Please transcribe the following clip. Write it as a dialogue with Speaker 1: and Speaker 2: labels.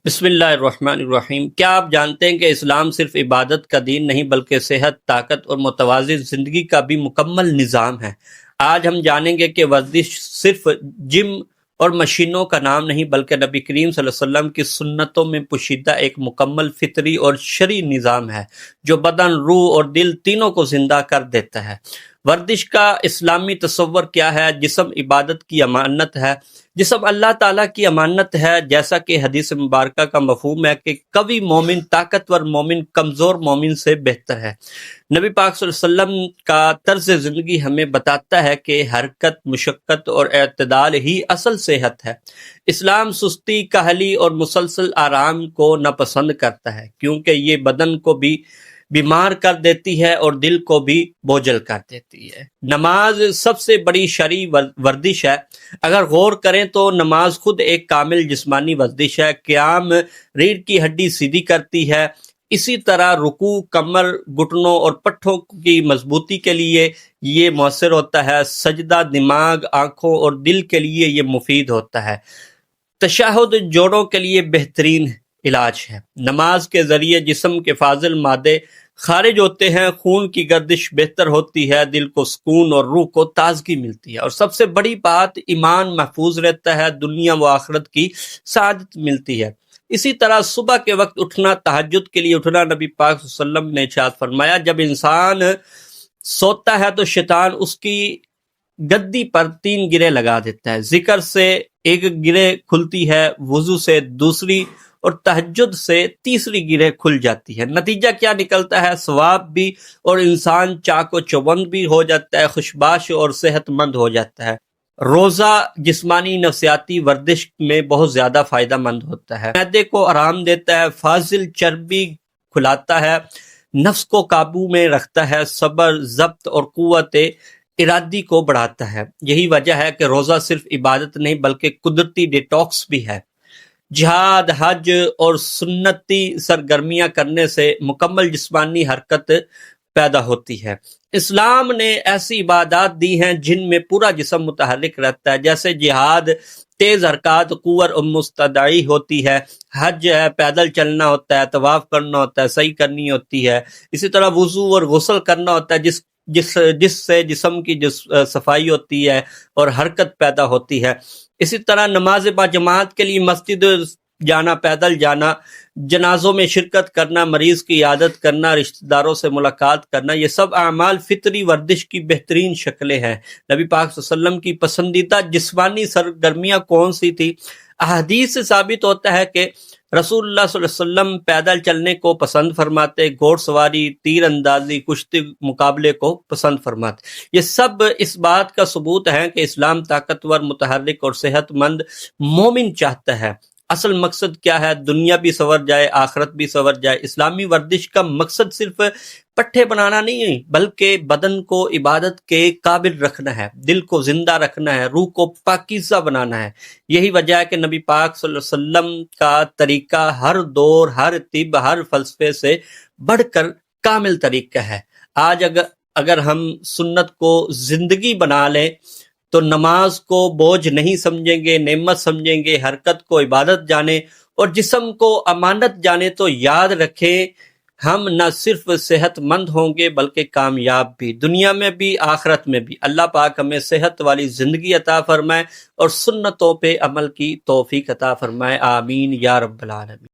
Speaker 1: بسم اللہ الرحمن الرحیم۔ کیا آپ جانتے ہیں کہ اسلام صرف عبادت کا دین نہیں بلکہ صحت، طاقت اور متوازن زندگی کا بھی مکمل نظام ہے۔ آج ہم جانیں گے کہ ورزش صرف جم اور مشینوں کا نام نہیں بلکہ نبی کریم صلی اللہ علیہ وسلم کی سنتوں میں پوشیدہ ایک مکمل فطری اور شرعی نظام ہے جو بدن، روح اور دل تینوں کو زندہ کر دیتا ہے۔ ورزش کا اسلامی تصور کیا ہے؟ جسم عبادت کی امانت ہے، جسم اللہ تعالیٰ کی امانت ہے، جیسا کہ حدیث مبارکہ کا مفہوم ہے کہ قوی مومن طاقتور مومن کمزور مومن سے بہتر ہے۔ نبی پاک صلی اللہ علیہ وسلم کا طرز زندگی ہمیں بتاتا ہے کہ حرکت، مشقت اور اعتدال ہی اصل صحت ہے۔ اسلام سستی، کاہلی اور مسلسل آرام کو ناپسند کرتا ہے کیونکہ یہ بدن کو بھی بیمار کر دیتی ہے اور دل کو بھی بوجھل کر دیتی ہے۔ نماز سب سے بڑی شرعی ورزش ہے۔ اگر غور کریں تو نماز خود ایک کامل جسمانی ورزش ہے۔ قیام ریڑھ کی ہڈی سیدھی کرتی ہے، اسی طرح رکوع کمر، گھٹنوں اور پٹھوں کی مضبوطی کے لیے یہ مؤثر ہوتا ہے۔ سجدہ دماغ، آنکھوں اور دل کے لیے یہ مفید ہوتا ہے۔ تشہد جوڑوں کے لیے بہترین علاج ہے۔ نماز کے ذریعے جسم کے فاضل مادے خارج ہوتے ہیں، خون کی گردش بہتر ہوتی ہے، دل کو سکون اور روح کو تازگی ملتی ہے، اور سب سے بڑی بات ایمان محفوظ رہتا ہے، دنیا و آخرت کی سعادت ملتی ہے۔ اسی طرح صبح کے وقت اٹھنا، تہجد کے لیے اٹھنا، نبی پاک صلی اللہ علیہ وسلم نے ارشاد فرمایا جب انسان سوتا ہے تو شیطان اس کی گدی پر 3 گرے لگا دیتا ہے۔ ذکر سے ایک گرے کھلتی ہے، وضو سے دوسری اور تہجد سے تیسری گرہ کھل جاتی ہے۔ نتیجہ کیا نکلتا ہے؟ ثواب بھی، اور انسان چاق و چوبند بھی ہو جاتا ہے، خوشباش اور صحت مند ہو جاتا ہے۔ روزہ جسمانی نفسیاتی ورزش میں بہت زیادہ فائدہ مند ہوتا ہے۔ معدے کو آرام دیتا ہے، فاضل چربی کھلاتا ہے، نفس کو قابو میں رکھتا ہے، صبر، ضبط اور قوت ارادی کو بڑھاتا ہے۔ یہی وجہ ہے کہ روزہ صرف عبادت نہیں بلکہ قدرتی ڈیٹاکس بھی ہے۔ جہاد، حج اور سنتی سرگرمیاں کرنے سے مکمل جسمانی حرکت پیدا ہوتی ہے۔ اسلام نے ایسی عبادات دی ہیں جن میں پورا جسم متحرک رہتا ہے، جیسے جہاد تیز حرکات، قوت اور مستدعی ہوتی ہے، حج ہے پیدل چلنا ہوتا ہے، طواف کرنا ہوتا ہے، سعی کرنی ہوتی ہے، اسی طرح وضو اور غسل کرنا ہوتا ہے جس سے جسم کی صفائی ہوتی ہے اور حرکت پیدا ہوتی ہے۔ اسی طرح نماز با جماعت کے لیے مسجد جانا، پیدل جانا، جنازوں میں شرکت کرنا، مریض کی عیادت کرنا، رشتہ داروں سے ملاقات کرنا، یہ سب اعمال فطری ورزش کی بہترین شکلیں ہیں۔ نبی پاک صلی اللہ علیہ وسلم کی پسندیدہ جسمانی سرگرمیاں کون سی تھی؟ احادیث سے ثابت ہوتا ہے کہ رسول اللہ صلی اللہ علیہ وسلم پیدل چلنے کو پسند فرماتے، گھوڑ سواری، تیر اندازی، کشتی مقابلے کو پسند فرماتے۔ یہ سب اس بات کا ثبوت ہے کہ اسلام طاقتور، متحرک اور صحت مند مومن چاہتا ہے۔ اصل مقصد کیا ہے؟ دنیا بھی سنور جائے، آخرت بھی سنور جائے۔ اسلامی ورزش کا مقصد صرف پٹھے بنانا نہیں ہے بلکہ بدن کو عبادت کے قابل رکھنا ہے، دل کو زندہ رکھنا ہے، روح کو پاکیزہ بنانا ہے۔ یہی وجہ ہے کہ نبی پاک صلی اللہ علیہ وسلم کا طریقہ ہر دور، ہر طب، ہر فلسفے سے بڑھ کر کامل طریقہ ہے۔ آج اگر ہم سنت کو زندگی بنا لیں تو نماز کو بوجھ نہیں سمجھیں گے، نعمت سمجھیں گے، حرکت کو عبادت جانیں اور جسم کو امانت جانیں تو یاد رکھیں ہم نہ صرف صحت مند ہوں گے بلکہ کامیاب بھی، دنیا میں بھی آخرت میں بھی۔ اللہ پاک ہمیں صحت والی زندگی عطا فرمائے اور سنتوں پہ عمل کی توفیق عطا فرمائے، آمین یا رب العالمین۔